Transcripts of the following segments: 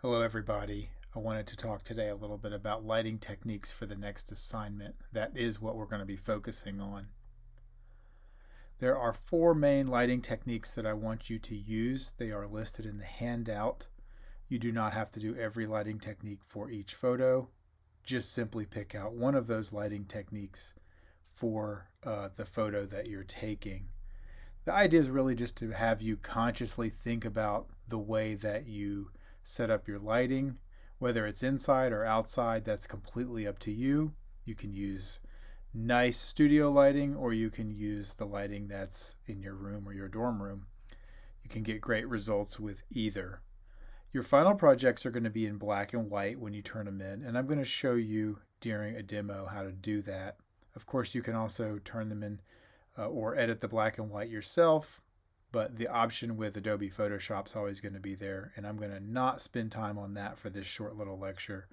Hello everybody. I wanted to talk today a little bit about lighting techniques for the next assignment. That is what we're going to be focusing on. There are four main lighting techniques that I want you to use. They are listed in the handout. You do not have to do every lighting technique for each photo. Just simply pick out one of those lighting techniques for the photo that you're taking. The idea is really just to have you consciously think about the way that you set up your lighting, whether it's inside or outside. That's completely up to you. You can use nice studio lighting, or you can use the lighting that's in your room or your dorm room. You can get great results with either. Your final projects are going to be in black and white when you turn them in, and I'm going to show you during a demo how to do that. Of course, you can also turn them in or edit the black and white yourself, but the option with Adobe Photoshop is always going to be there, and I'm going to not spend time on that for this short little lecture,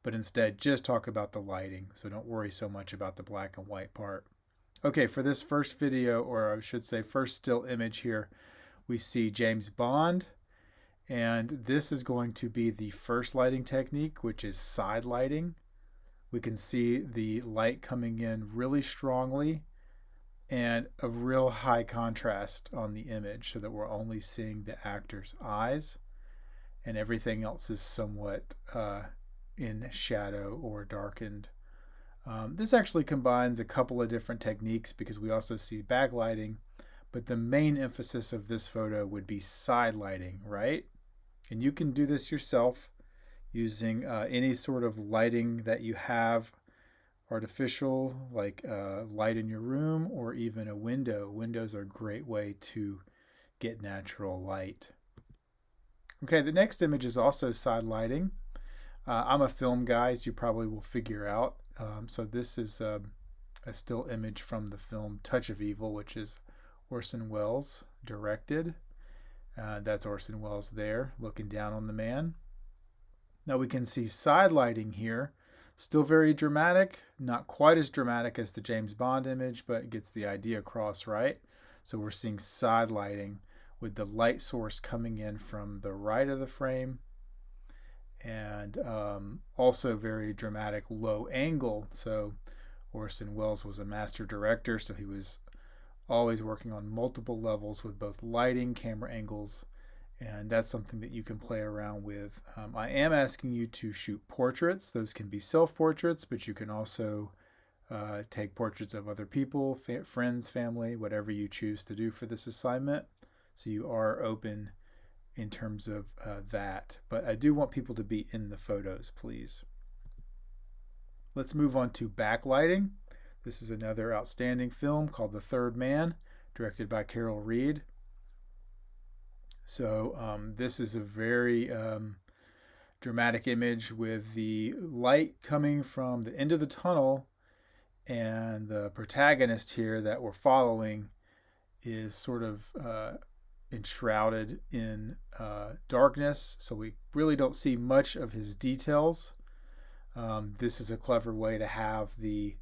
but instead just talk about the lighting, so don't worry so much about the black and white part. Okay, for this first video, or I should say first still image here, we see James Bond, and this is going to be the first lighting technique, which is side lighting. We can see the light coming in really strongly and a real high contrast on the image so that we're only seeing the actor's eyes and everything else is somewhat in shadow or darkened. This actually combines a couple of different techniques because we also see backlighting, but the main emphasis of this photo would be side lighting, right? And you can do this yourself using any sort of lighting that you have, artificial, like light in your room, or even a window. Windows are a great way to get natural light. Okay, the next image is also side lighting. I'm a film guy, as you probably will figure out. So this is a still image from the film Touch of Evil, which is Orson Welles directed. That's Orson Welles there looking down on the man. Now we can see side lighting here. Still very dramatic, not quite as dramatic as the James Bond image, but it gets the idea across, right? So we're seeing side lighting with the light source coming in from the right of the frame, and also very dramatic low angle. So Orson Welles was a master director, so he was always working on multiple levels with both lighting, camera angles, and that's something that you can play around with. I am asking you to shoot portraits. Those can be self-portraits, but you can also take portraits of other people, friends, family, whatever you choose to do for this assignment. So you are open in terms of that. But I do want people to be in the photos, please. Let's move on to backlighting. This is another outstanding film called The Third Man, directed by Carol Reed. So this is a very dramatic image with the light coming from the end of the tunnel, and the protagonist here that we're following is sort of enshrouded in darkness, so we really don't see much of his details. This is a clever way to have the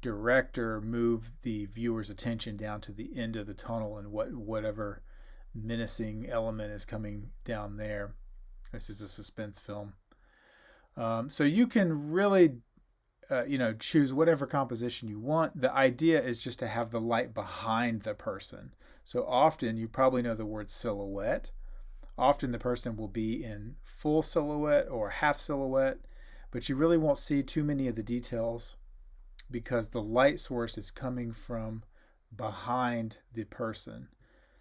director move the viewer's attention down to the end of the tunnel and whatever menacing element is coming down there. This is a suspense film. So you can really choose whatever composition you want. The idea is just to have the light behind the person. So often, you probably know the word silhouette. Often the person will be in full silhouette or half silhouette, but you really won't see too many of the details because the light source is coming from behind the person.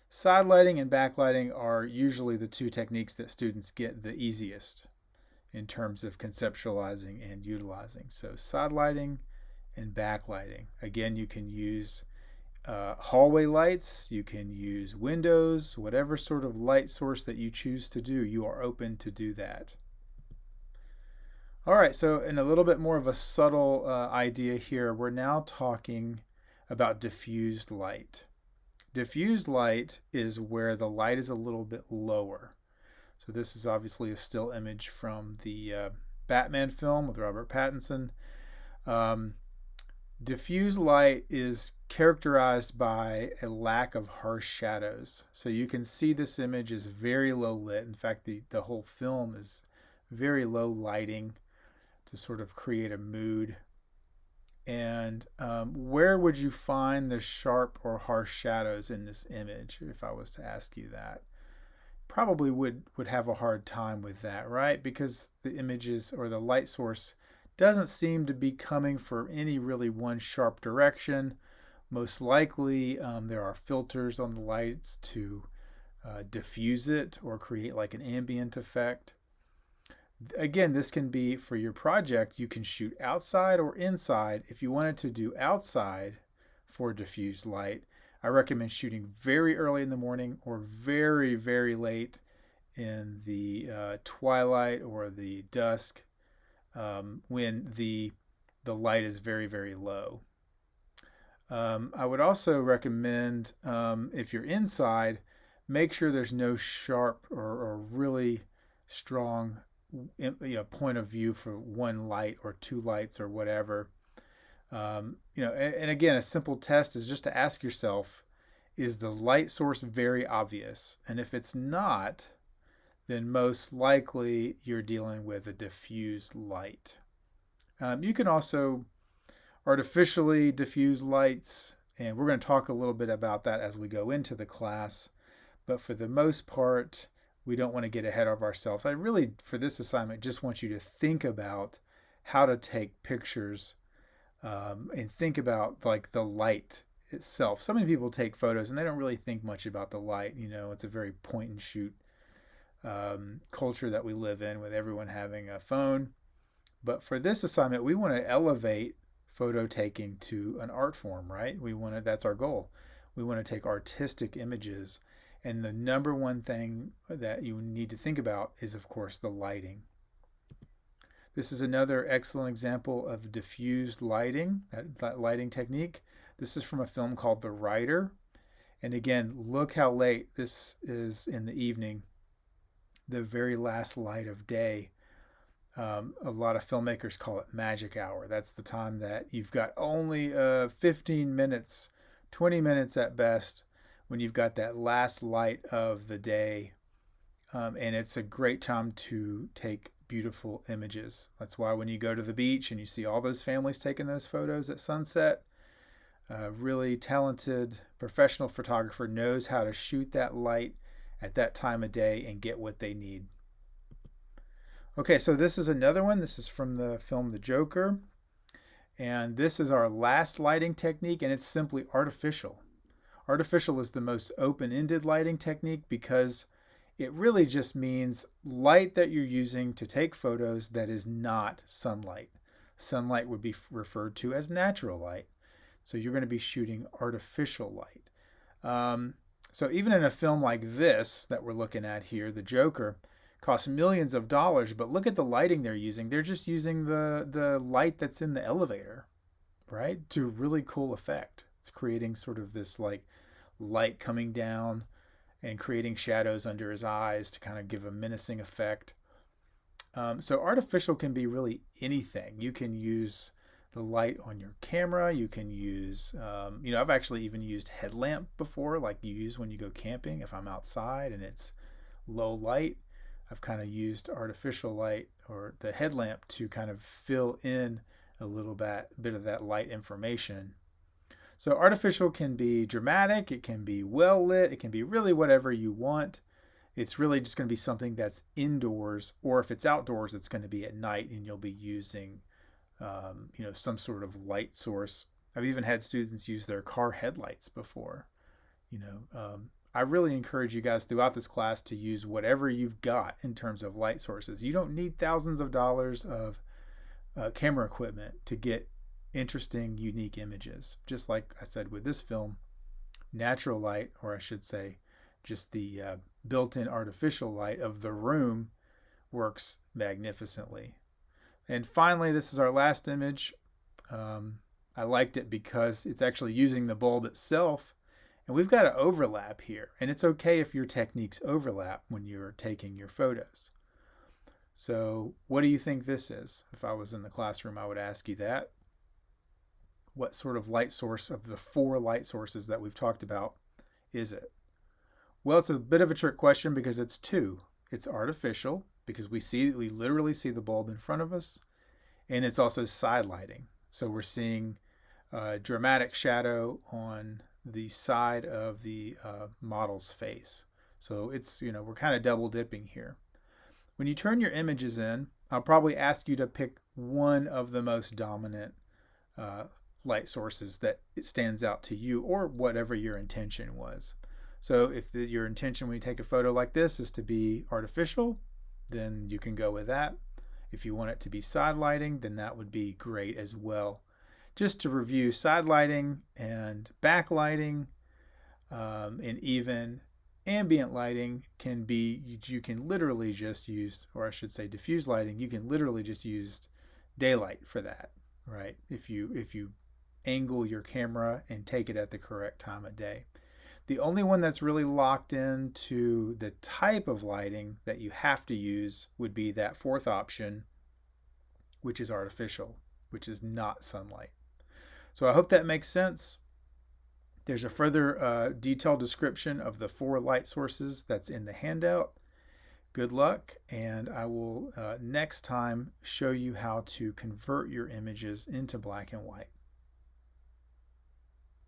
Side lighting and backlighting are usually the two techniques that students get the easiest in terms of conceptualizing and utilizing. So side lighting and backlighting. Again, you can use hallway lights, you can use windows, whatever sort of light source that you choose to do, you are open to do that. All right, so in a little bit more of a subtle idea here, we're now talking about diffused light. Diffused light is where the light is a little bit lower. So this is obviously a still image from the Batman film with Robert Pattinson. Diffused light is characterized by a lack of harsh shadows. So you can see this image is very low lit. In fact, the whole film is very low lighting to sort of create a mood. And where would you find the sharp or harsh shadows in this image if I was to ask you that? Probably would have a hard time with that, right? Because the images or the light source doesn't seem to be coming from any really one sharp direction. Most likely there are filters on the lights to diffuse it or create like an ambient effect. Again, this can be for your project. You can shoot outside or inside. If you wanted to do outside for diffused light, I recommend shooting very early in the morning or very, very late in the twilight or the dusk when the light is very, very low. I would also recommend if you're inside, make sure there's no sharp or really strong point of view for one light or two lights or whatever. And again, a simple test is just to ask yourself, is the light source very obvious? And if it's not, then most likely you're dealing with a diffused light. You can also artificially diffuse lights, and we're going to talk a little bit about that as we go into the class. But for the most part, we don't want to get ahead of ourselves. I really, for this assignment, just want you to think about how to take pictures and think about like the light itself. So many people take photos and they don't really think much about the light. It's a very point and shoot culture that we live in with everyone having a phone. But for this assignment, we want to elevate photo taking to an art form, right? That's our goal. We want to take artistic images. And the number one thing that you need to think about is, of course, the lighting. This is another excellent example of diffused lighting, that lighting technique. This is from a film called The Rider. And again, look how late this is in the evening, the very last light of day. A lot of filmmakers call it magic hour. That's the time that you've got only 15 minutes, 20 minutes at best, when you've got that last light of the day. And it's a great time to take beautiful images. That's why when you go to the beach and you see all those families taking those photos at sunset, a really talented professional photographer knows how to shoot that light at that time of day and get what they need. Okay, so this is another one. This is from the film The Joker. And this is our last lighting technique, and it's simply artificial. Artificial is the most open-ended lighting technique because it really just means light that you're using to take photos that is not sunlight. Sunlight would be referred to as natural light. So you're going to be shooting artificial light. So even in a film like this that we're looking at here, The Joker, costs millions of dollars, but look at the lighting they're using. They're just using the light that's in the elevator, right? To really cool effect. It's creating sort of this like light coming down and creating shadows under his eyes to kind of give a menacing effect. So artificial can be really anything. You can use the light on your camera. You can use, I've actually even used headlamp before, like you use when you go camping. If I'm outside and it's low light, I've kind of used artificial light or the headlamp to kind of fill in a little bit of that light information. So artificial can be dramatic, it can be well lit, it can be really whatever you want. It's really just going to be something that's indoors, or if it's outdoors, it's going to be at night and you'll be using some sort of light source. I've even had students use their car headlights before. I really encourage you guys throughout this class to use whatever you've got in terms of light sources. You don't need thousands of dollars of camera equipment to get interesting, unique images. Just like I said with this film, natural light, or I should say just the built-in artificial light of the room, works magnificently. And finally, this is our last image. I liked it because it's actually using the bulb itself. And we've got an overlap here. And it's okay if your techniques overlap when you're taking your photos. So what do you think this is? If I was in the classroom, I would ask you that. What sort of light source of the 4 light sources that we've talked about is it? Well, it's a bit of a trick question because it's 2. It's artificial because we literally see the bulb in front of us, and it's also side lighting. So we're seeing dramatic shadow on the side of the model's face. So it's, we're kind of double dipping here. When you turn your images in, I'll probably ask you to pick one of the most dominant light sources that it stands out to you, or whatever your intention was. So if your intention when you take a photo like this is to be artificial, then you can go with that. If you want it to be side lighting, then that would be great as well. Just to review, side lighting and backlighting and even ambient lighting can be, you can literally just use, or I should say diffuse lighting, you can literally just use daylight for that, right? If you angle your camera and take it at the correct time of day. The only one that's really locked into the type of lighting that you have to use would be that fourth option, which is artificial, which is not sunlight. So I hope that makes sense. There's a further detailed description of the 4 light sources that's in the handout. Good luck, and I will next time show you how to convert your images into black and white.